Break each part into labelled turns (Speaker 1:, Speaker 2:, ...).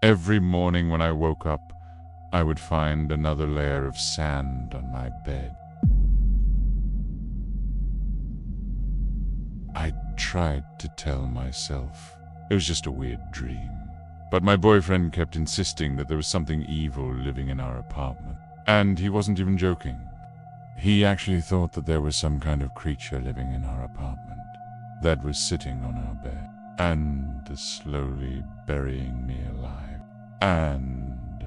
Speaker 1: Every morning when I woke up, I would find another layer of sand on my bed. I tried to tell myself it was just a weird dream, but my boyfriend kept insisting that there was something evil living in our apartment. And he wasn't even joking. He actually thought that there was some kind of creature living in our apartment that was sitting on our bed and slowly burying me alive. And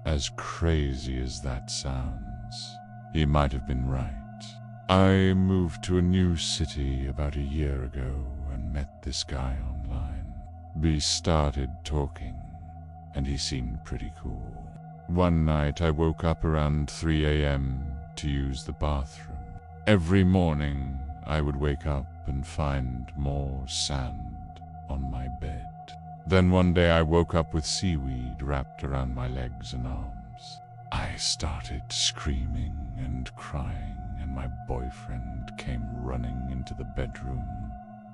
Speaker 1: as crazy as that sounds, he might have been right. I moved to a new city about a year ago and met this guy online. We started talking, and he seemed pretty cool. One night I woke up around 3 a.m. to use the bathroom. Every morning I would wake up and find more sand on my bed. Then one day I woke up with seaweed wrapped around my legs and arms. I started screaming and crying, and my boyfriend came running into the bedroom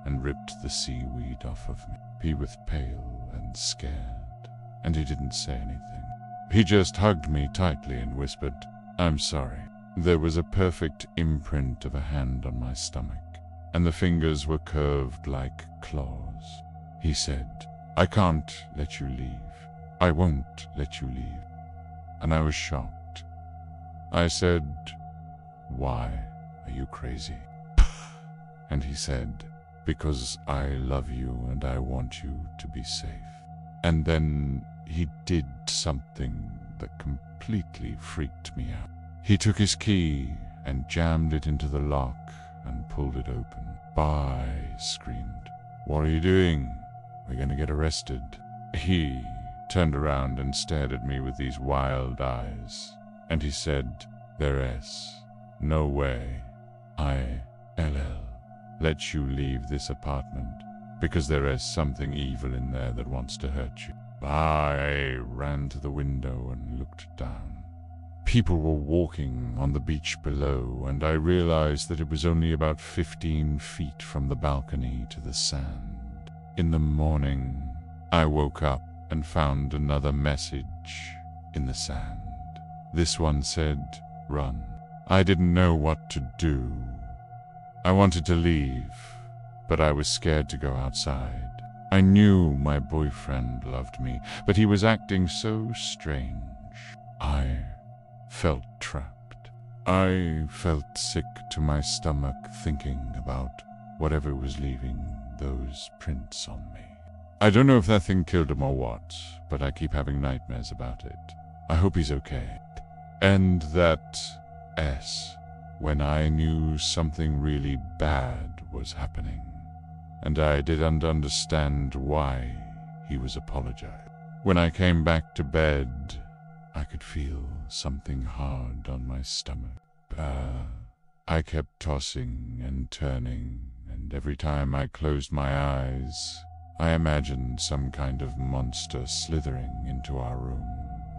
Speaker 1: and ripped the seaweed off of me. He was pale and scared, and he didn't say anything. He just hugged me tightly and whispered, "I'm sorry." There was a perfect imprint of a hand on my stomach, and the fingers were curved like claws. He said, "I can't let you leave. I won't let you leave." And I was shocked. I said, "Why? Are you crazy?" And he said, "Because I love you and I want you to be safe." And then he did something that completely freaked me out. He took his key and jammed it into the lock and pulled it open. I screamed, "What are you doing? We're going to get arrested." He turned around and stared at me with these wild eyes, and he said, "There is no way I'll let you leave this apartment because there is something evil in there that wants to hurt you." I ran to the window and looked down. People were walking on the beach below, and I realized that it was only about 15 feet from the balcony to the sand. In the morning, I woke up and found another message in the sand. This one said, "Run." I didn't know what to do. I wanted to leave, but I was scared to go outside. I knew my boyfriend loved me, but he was acting so strange. I felt trapped. I felt sick to my stomach thinking about whatever was leaving those prints on me. I don't know if that thing killed him or what, but I keep having nightmares about it. I hope he's okay. And that S, when I knew something really bad was happening, and I didn't understand why he was apologizing. When I came back to bed, I could feel something hard on my stomach. I kept tossing and turning, and every time I closed my eyes, I imagined some kind of monster slithering into our room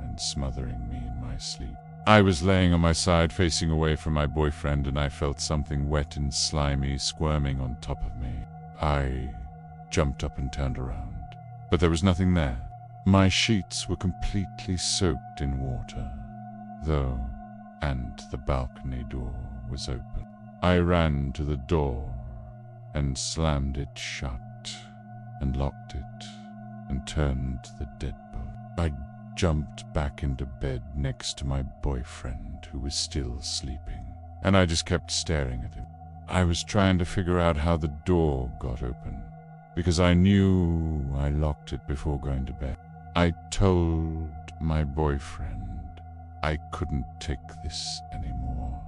Speaker 1: and smothering me in my sleep. I was laying on my side facing away from my boyfriend, and I felt something wet and slimy squirming on top of me. I jumped up and turned around, but there was nothing there. My sheets were completely soaked in water, though, and the balcony door was open. I ran to the door and slammed it shut and locked it and turned to the deadbolt. I jumped back into bed next to my boyfriend, who was still sleeping, and I just kept staring at him. I was trying to figure out how the door got open, because I knew I locked it before going to bed. I told my boyfriend I couldn't take this anymore,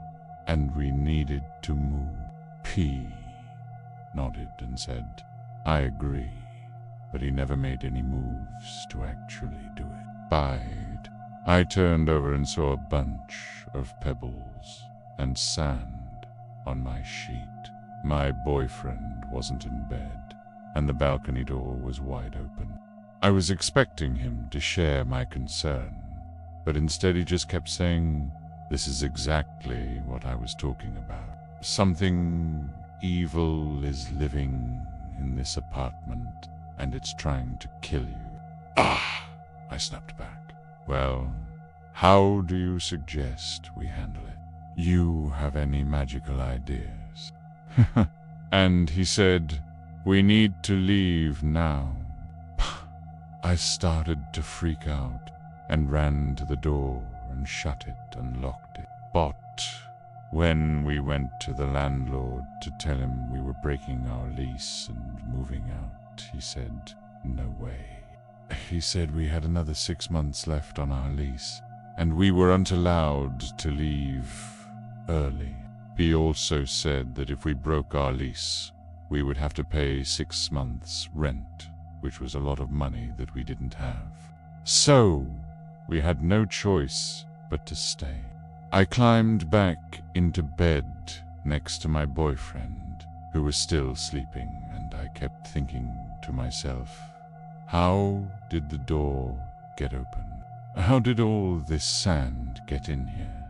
Speaker 1: and we needed to move. P nodded and said, "I agree," but he never made any moves to actually do it. I turned over and saw a bunch of pebbles and sand on my sheet. My boyfriend wasn't in bed, and the balcony door was wide open. I was expecting him to share my concern, but instead he just kept saying, "This is exactly what I was talking about. Something evil is living in this apartment, and it's trying to kill you." I I snapped back. Well, how do you suggest we handle it? You have any magical ideas? And he said, we need to leave now. I started to freak out and ran to the door and shut it and locked it. But when we went to the landlord to tell him we were breaking our lease and moving out, he said, no way. He said we had another 6 months left on our lease, and we weren't allowed to leave early. He also said that if we broke our lease, we would have to pay 6 months' rent, which was a lot of money that we didn't have. So, we had no choice but to stay. I climbed back into bed next to my boyfriend, who was still sleeping, and I kept thinking to myself, how did the door get open? How did all this sand get in here?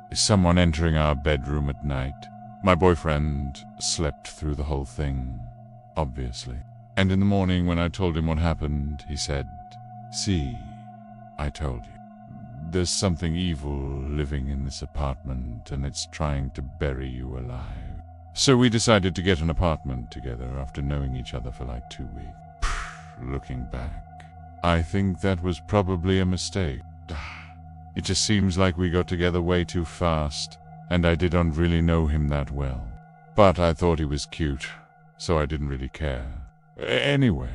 Speaker 1: Is someone entering our bedroom at night? My boyfriend slept through the whole thing, obviously. And in the morning when I told him what happened, he said, see, I told you. There's something evil living in this apartment, and it's trying to bury you alive. So we decided to get an apartment together after knowing each other for like 2 weeks. Looking back, I think that was probably a mistake. It just seems like we got together way too fast, and I didn't really know him that well. But I thought he was cute, so I didn't really care. Anyway,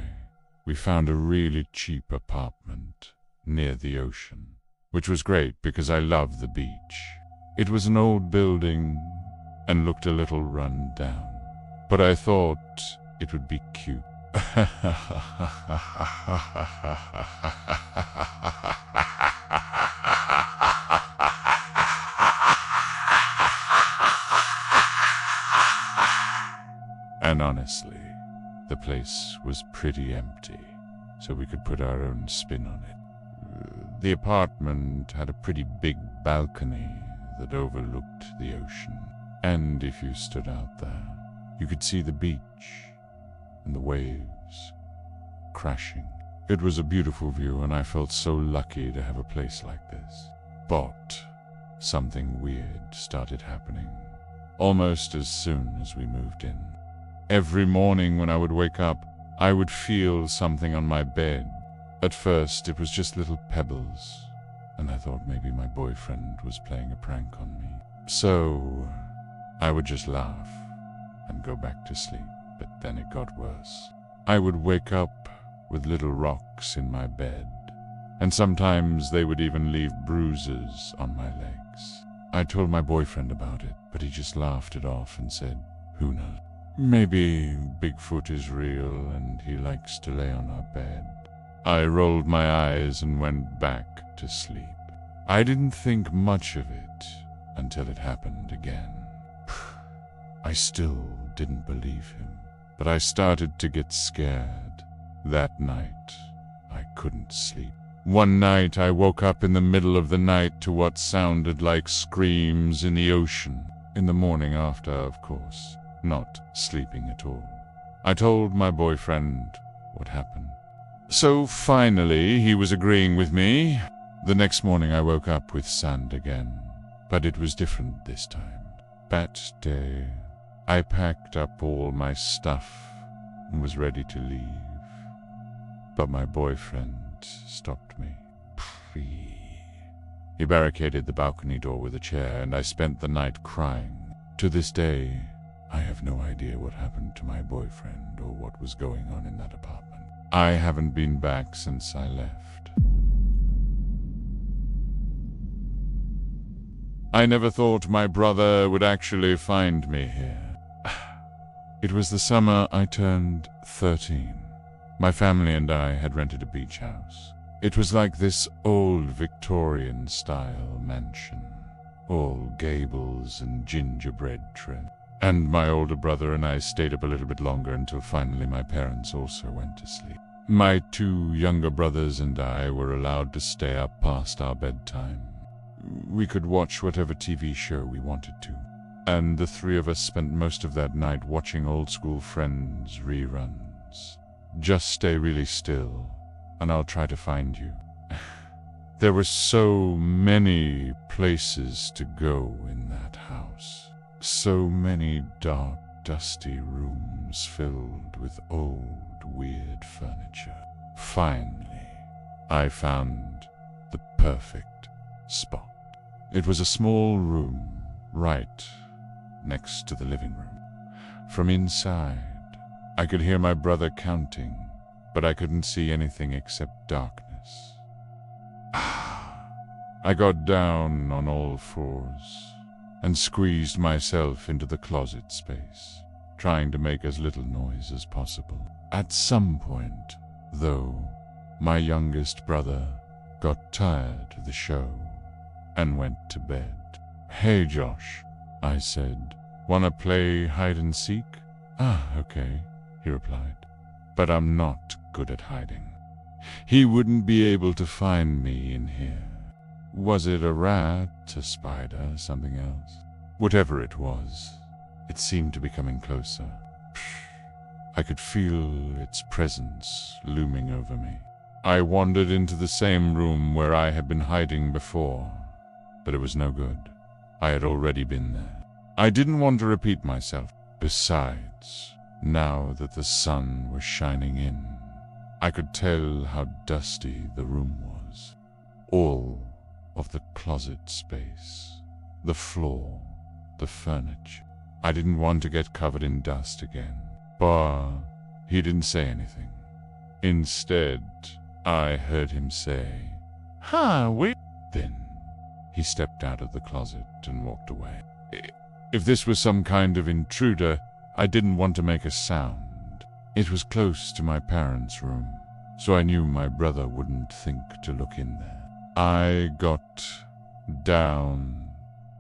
Speaker 1: we found a really cheap apartment near the ocean, which was great because I love the beach. It was an old building and looked a little run down, but I thought it would be cute. And honestly, the place was pretty empty, so we could put our own spin on it. The apartment had a pretty big balcony that overlooked the ocean, and if you stood out there, you could see the beach and the waves crashing. It was a beautiful view, and I felt so lucky to have a place like this. But something weird started happening almost as soon as we moved in. Every morning when I would wake up, I would feel something on my bed. At first, it was just little pebbles, and I thought maybe my boyfriend was playing a prank on me. So I would just laugh and go back to sleep. But then it got worse. I would wake up with little rocks in my bed, and sometimes they would even leave bruises on my legs. I told my boyfriend about it, but he just laughed it off and said, who knows? Maybe Bigfoot is real and he likes to lay on our bed. I rolled my eyes and went back to sleep. I didn't think much of it until it happened again. I still didn't believe him, but I started to get scared. That night, I couldn't sleep. One night, I woke up in the middle of the night to what sounded like screams in the ocean. In the morning after, of course, not sleeping at all. I told my boyfriend what happened. So finally, he was agreeing with me. The next morning, I woke up with sand again, but it was different this time. That day, I packed up all my stuff and was ready to leave. But my boyfriend stopped me. He barricaded the balcony door with a chair, and I spent the night crying. To this day, I have no idea what happened to my boyfriend or what was going on in that apartment. I haven't been back since I left. I never thought my brother would actually find me here. It was the summer I turned 13. My family and I had rented a beach house. It was like this old Victorian-style mansion, all gables and gingerbread trim. And my older brother and I stayed up a little bit longer until finally my parents also went to sleep. My 2 younger brothers and I were allowed to stay up past our bedtime. We could watch whatever TV show we wanted to. And the 3 of us spent most of that night watching Old School Friends reruns. Just stay really still, and I'll try to find you. There were so many places to go in that house. So many dark, dusty rooms filled with old, weird furniture. Finally, I found the perfect spot. It was a small room right next to the living room. From inside, I could hear my brother counting, but I couldn't see anything except darkness. I got down on all fours and squeezed myself into the closet space, trying to make as little noise as possible. At some point, though, my youngest brother got tired of the show and went to bed. "Hey, Josh," I said, "wanna play hide and seek?" "Ah, okay," he replied, "but I'm not good at hiding. He wouldn't be able to find me in here." Was it a rat, a spider, something else? Whatever it was, it seemed to be coming closer. I could feel its presence looming over me. I wandered into the same room where I had been hiding before, but it was no good. I had already been there. I didn't want to repeat myself. Besides, now that the sun was shining in, I could tell how dusty the room was. All of the closet space, the floor, the furniture. I didn't want to get covered in dust again. But he didn't say anything. Instead, I heard him say, wait. Then he stepped out of the closet and walked away. If this was some kind of intruder, I didn't want to make a sound. It was close to my parents' room, so I knew my brother wouldn't think to look in there. I got down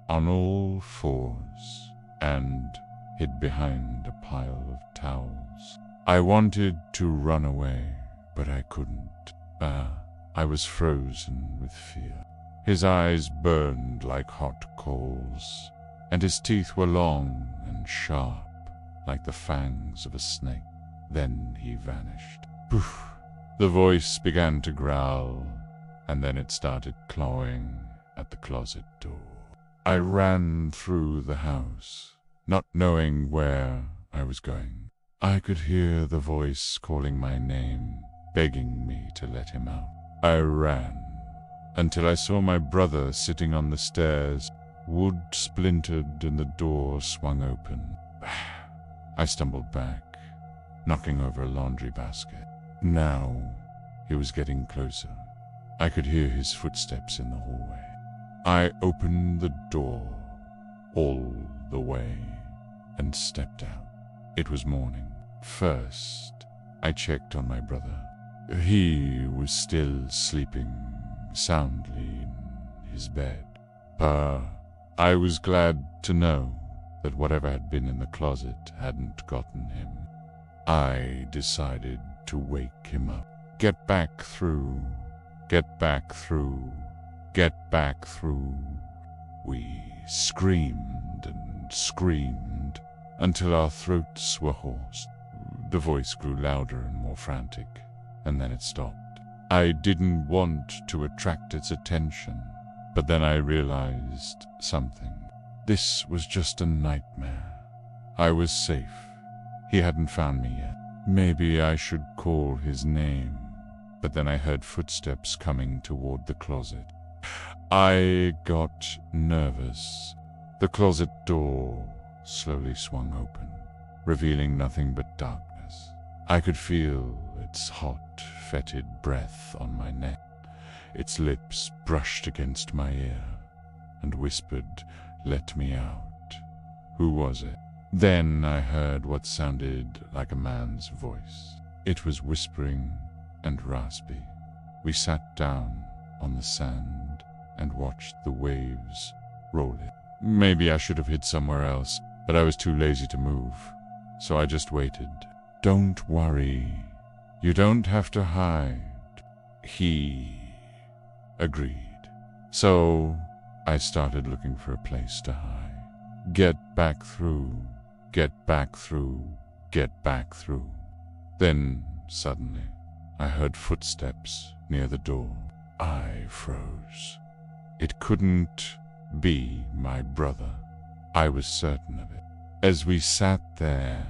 Speaker 1: on all fours and hid behind a pile of towels. I wanted to run away, but I couldn't. I was frozen with fear. His eyes burned like hot coals, and his teeth were long and sharp, like the fangs of a snake. Then he vanished. Poof! The voice began to growl, and then it started clawing at the closet door. I ran through the house, not knowing where I was going. I could hear the voice calling my name, begging me to let him out. I ran until I saw my brother sitting on the stairs. Wood splintered and the door swung open. I stumbled back, knocking over a laundry basket. Now he was getting closer. I could hear his footsteps in the hallway. I opened the door all the way and stepped out. It was morning. First, I checked on my brother. He was still sleeping soundly in his bed. But I was glad to know that whatever had been in the closet hadn't gotten him. I decided to wake him up. Get back through. Get back through. Get back through. We screamed and screamed until our throats were hoarse. The voice grew louder and more frantic, and then it stopped. I didn't want to attract its attention, but then I realized something. This was just a nightmare. I was safe. He hadn't found me yet. Maybe I should call his name, but then I heard footsteps coming toward the closet. I got nervous. The closet door slowly swung open, revealing nothing but darkness. I could feel its hot, fetid breath on my neck. Its lips brushed against my ear and whispered, "Let me out." Who was it? Then I heard what sounded like a man's voice. It was whispering and raspy. We sat down on the sand and watched the waves roll it. Maybe I should have hid somewhere else, but I was too lazy to move, so I just waited. "Don't worry. You don't have to hide," he agreed. So I started looking for a place to hide. Get back through. Get back through. Get back through. Then, suddenly, I heard footsteps near the door. I froze. It couldn't be my brother. I was certain of it. As we sat there,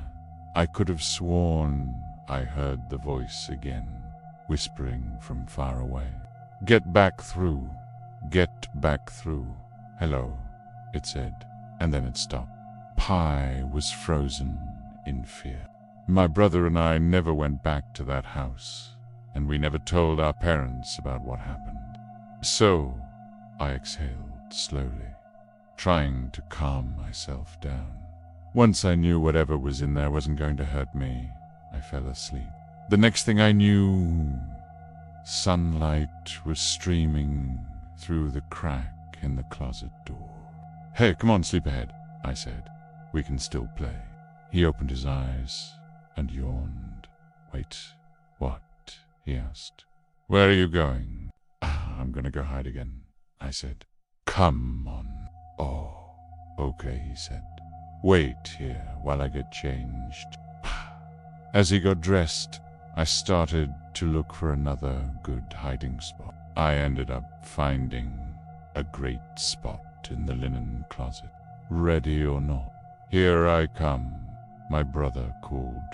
Speaker 1: I could have sworn I heard the voice again, whispering from far away. "Get back through. Get back through. Hello," it said, and then it stopped. Pi was frozen in fear. My brother and I never went back to that house, and we never told our parents about what happened. So, I exhaled slowly, trying to calm myself down. Once I knew whatever was in there wasn't going to hurt me, I fell asleep. The next thing I knew, sunlight was streaming through the crack in the closet door. "Hey, come on, sleep ahead," I said. "We can still play." He opened his eyes and yawned. "Wait, what?" he asked. "Where are you going?" "I'm gonna go hide again," I said. "Come on." "Oh, okay," he said. "Wait here while I get changed." As he got dressed, I started to look for another good hiding spot. I ended up finding a great spot in the linen closet. "Ready or not?" "Here I come," my brother called.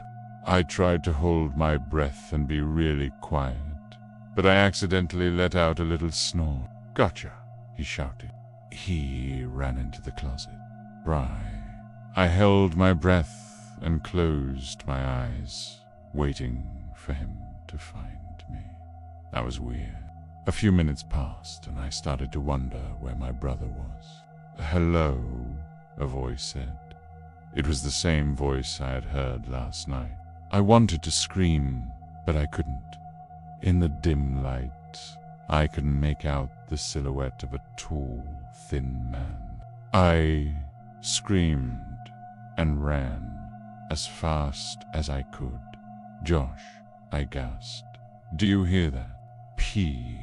Speaker 1: I tried to hold my breath and be really quiet, but I accidentally let out a little snort. "Gotcha," he shouted. He ran into the closet. I held my breath and closed my eyes, waiting for him to find me. That was weird. A few minutes passed, and I started to wonder where my brother was. "Hello," a voice said. It was the same voice I had heard last night. I wanted to scream, but I couldn't. In the dim light, I could make out the silhouette of a tall, thin man. I screamed and ran as fast as I could. "Josh," I gasped. "Do you hear that?" P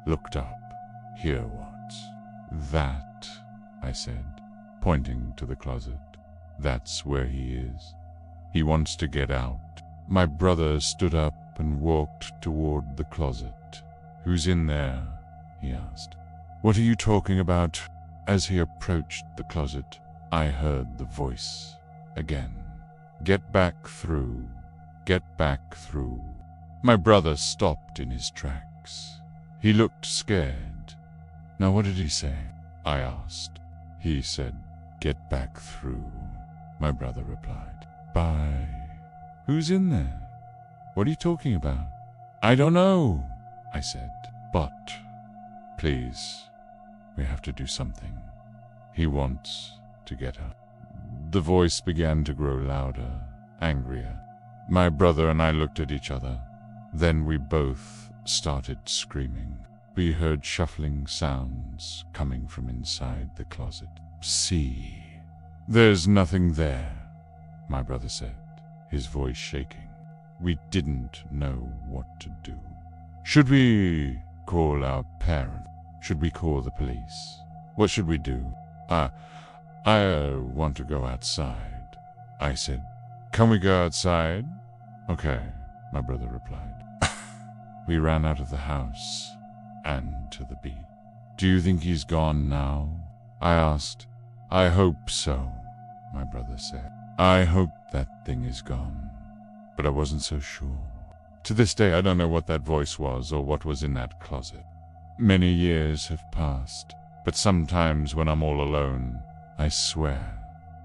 Speaker 1: looked up. "Hear what?" "That," I said, pointing to the closet. "That's where he is. He wants to get out." My brother stood up and walked toward the closet. "Who's in there?" he asked. "What are you talking about?" As he approached the closet, I heard the voice again. "Get back through. Get back through." My brother stopped in his tracks. He looked scared. "Now what did he say?" I asked. "He said, 'Get back through,'" my brother replied. "Bye. Who's in there? What are you talking about?" "I don't know," I said. "But, please, we have to do something. He wants to get up." The voice began to grow louder, angrier. My brother and I looked at each other. Then we both started screaming. We heard shuffling sounds coming from inside the closet. "See, there's nothing there," my brother said, his voice shaking. We didn't know what to do. "Should we call our parents? Should we call the police? What should we do?" I want to go outside," I said. "Can we go outside?" "Okay," my brother replied. We ran out of the house and to the beach. "Do you think he's gone now?" I asked. "I hope so," my brother said. "I hope that thing is gone," but I wasn't so sure. To this day, I don't know what that voice was or what was in that closet. Many years have passed, but sometimes when I'm all alone, I swear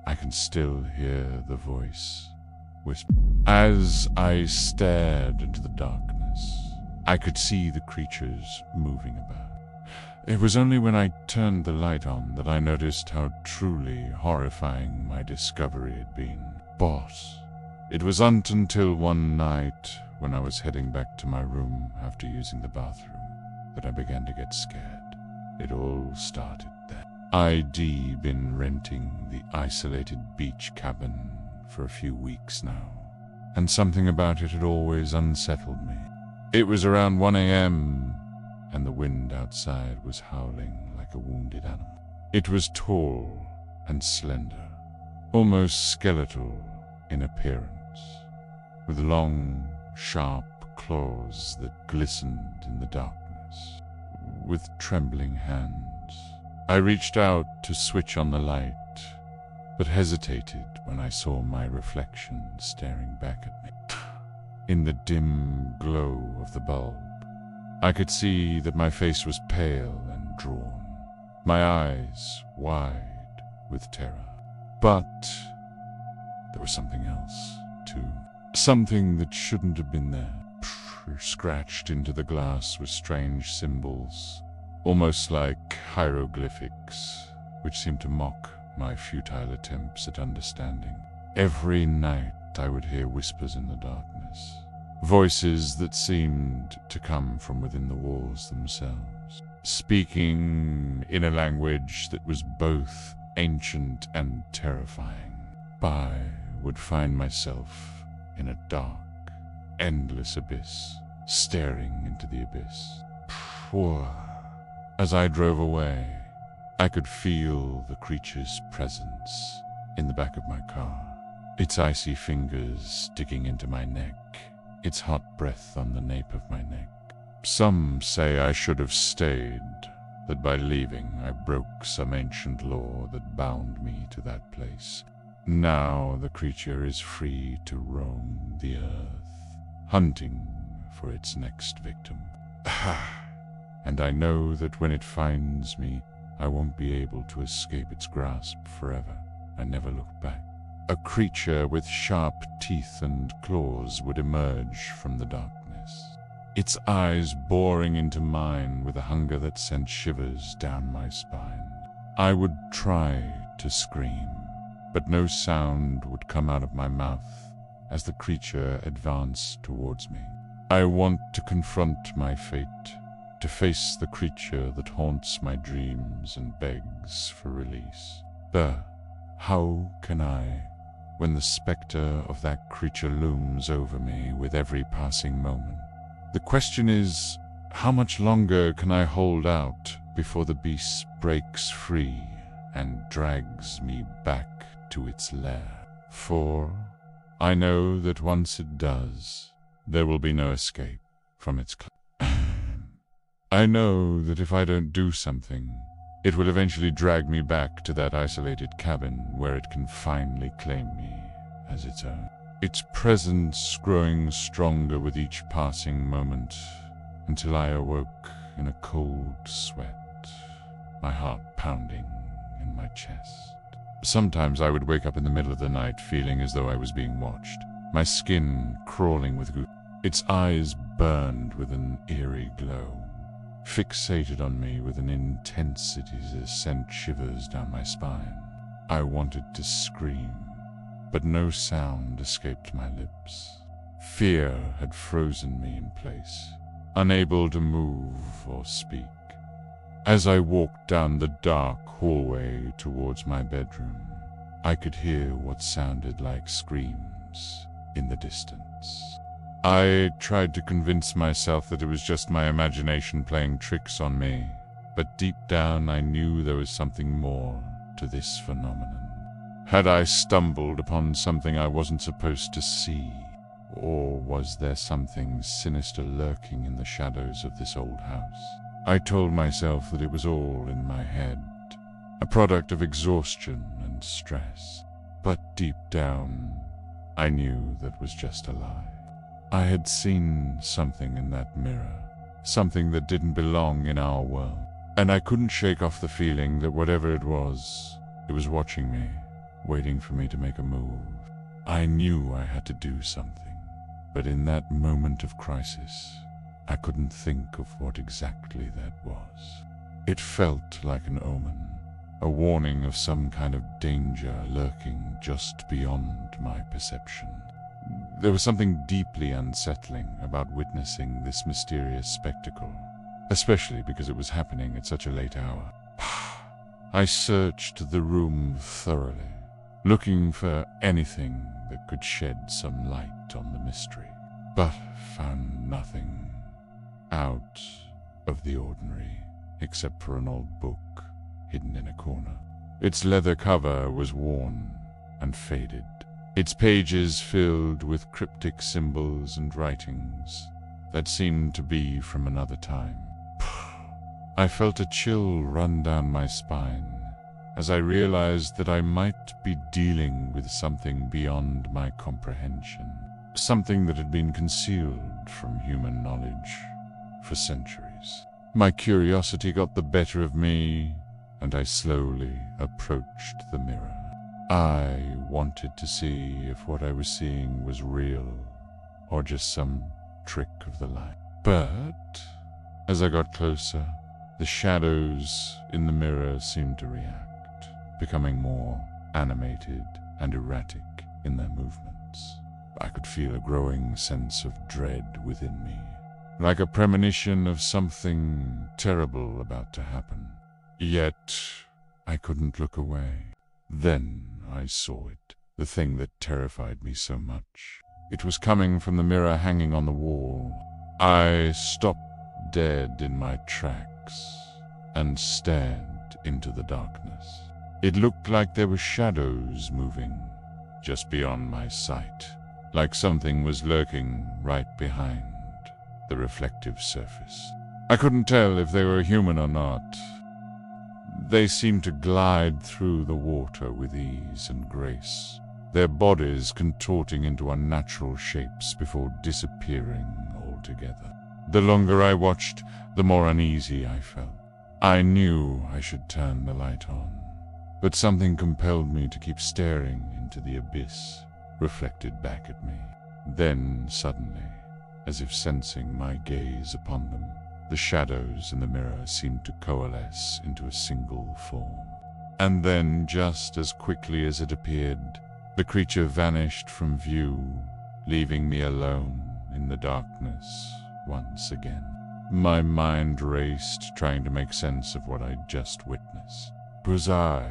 Speaker 1: I can still hear the voice whisper. As I stared into the darkness, I could see the creatures moving about. It was only when I turned the light on that I noticed how truly horrifying my discovery had been. But it wasn't until one night when I was heading back to my room after using the bathroom that I began to get scared. It all started then. I'd been renting the isolated beach cabin for a few weeks now, and something about it had always unsettled me. It was around 1 a.m., and the wind outside was howling like a wounded animal. It was tall and slender, almost skeletal in appearance, with long, sharp claws that glistened in the darkness. with trembling hands. I reached out to switch on the light, but hesitated when I saw my reflection staring back at me. In the dim glow of the bulb, I could see that my face was pale and drawn, my eyes wide with terror. But there was something else, too. Something that shouldn't have been there. Scratched into the glass with strange symbols, almost like hieroglyphics, which seemed to mock my futile attempts at understanding. Every night I would hear whispers in the darkness, voices that seemed to come from within the walls themselves, speaking in a language that was both ancient and terrifying. I would find myself in a dark, endless abyss, staring into the abyss. As I drove away, I could feel the creature's presence in the back of my car, its icy fingers digging into my neck, its hot breath on the nape of my neck. Some say I should have stayed, that by leaving I broke some ancient law that bound me to that place. Now the creature is free to roam the earth, hunting for its next victim. And I know that when it finds me, I won't be able to escape its grasp forever. I never looked back. A creature with sharp teeth and claws would emerge from the darkness, its eyes boring into mine with a hunger that sent shivers down my spine. I would try to scream, but no sound would come out of my mouth as the creature advanced towards me. I want to confront my fate, to face the creature that haunts my dreams and begs for release. How can I, when the specter of that creature looms over me with every passing moment? The question is, how much longer can I hold out before the beast breaks free and drags me back to its lair? For I know that once it does, there will be no escape from its I know that if I don't do something, it will eventually drag me back to that isolated cabin where it can finally claim me as its own. Its presence growing stronger with each passing moment, until I awoke in a cold sweat, my heart pounding in my chest. Sometimes I would wake up in the middle of the night feeling as though I was being watched, my skin crawling with goop. Its eyes burned with an eerie glow, fixated on me with an intensity that sent shivers down my spine. I wanted to scream, but no sound escaped my lips. Fear had frozen me in place, unable to move or speak. As I walked down the dark hallway towards my bedroom, I could hear what sounded like screams in the distance. I tried to convince myself that it was just my imagination playing tricks on me, but deep down I knew there was something more to this phenomenon. Had I stumbled upon something I wasn't supposed to see, or was there something sinister lurking in the shadows of this old house? I told myself that it was all in my head, a product of exhaustion and stress, but deep down I knew that was just a lie. I had seen something in that mirror, something that didn't belong in our world, and I couldn't shake off the feeling that whatever it was watching me, waiting for me to make a move. I knew I had to do something, but in that moment of crisis, I couldn't think of what exactly that was. It felt like an omen, a warning of some kind of danger lurking just beyond my perception. There was something deeply unsettling about witnessing this mysterious spectacle, especially because it was happening at such a late hour. I searched the room thoroughly, looking for anything that could shed some light on the mystery, but found nothing out of the ordinary, except for an old book hidden in a corner. Its leather cover was worn and faded, its pages filled with cryptic symbols and writings that seemed to be from another time. I felt a chill run down my spine as I realized that I might be dealing with something beyond my comprehension, something that had been concealed from human knowledge for centuries. My curiosity got the better of me, and I slowly approached the mirror. I wanted to see if what I was seeing was real or just some trick of the light. But as I got closer, the shadows in the mirror seemed to react, becoming more animated and erratic in their movements. I could feel a growing sense of dread within me, like a premonition of something terrible about to happen. Yet I couldn't look away. Then I saw it, the thing that terrified me so much. It was coming from the mirror hanging on the wall. I stopped dead in my tracks and stared into the darkness. It looked like there were shadows moving just beyond my sight, like something was lurking right behind the reflective surface. I couldn't tell if they were human or not. They seemed to glide through the water with ease and grace, their bodies contorting into unnatural shapes before disappearing altogether. The longer I watched, the more uneasy I felt. I knew I should turn the light on, but something compelled me to keep staring into the abyss reflected back at me. Then, suddenly, as if sensing my gaze upon them, the shadows in the mirror seemed to coalesce into a single form. And then, just as quickly as it appeared, the creature vanished from view, leaving me alone in the darkness once again. My mind raced, trying to make sense of what I'd just witnessed. Was I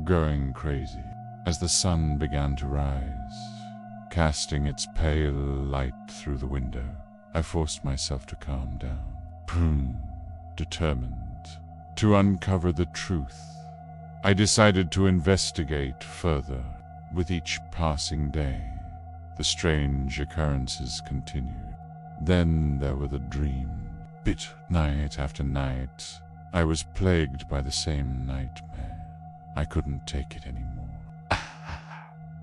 Speaker 1: going crazy? As the sun began to rise, casting its pale light through the window, I forced myself to calm down, determined to uncover the truth. I decided to investigate further. With each passing day, the strange occurrences continued. Then there were the dreams. Night after night, I was plagued by the same nightmare. I couldn't take it anymore.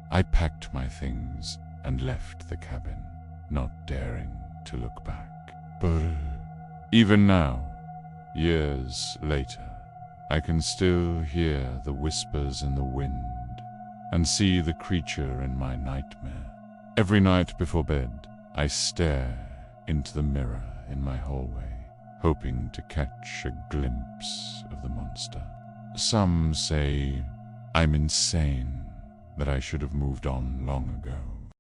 Speaker 1: I packed my things and left the cabin, not daring to look back. But even now, years later, I can still hear the whispers in the wind and see the creature in my nightmare. Every night before bed, I stare into the mirror in my hallway, hoping to catch a glimpse of the monster. Some say I'm insane, that I should have moved on long ago.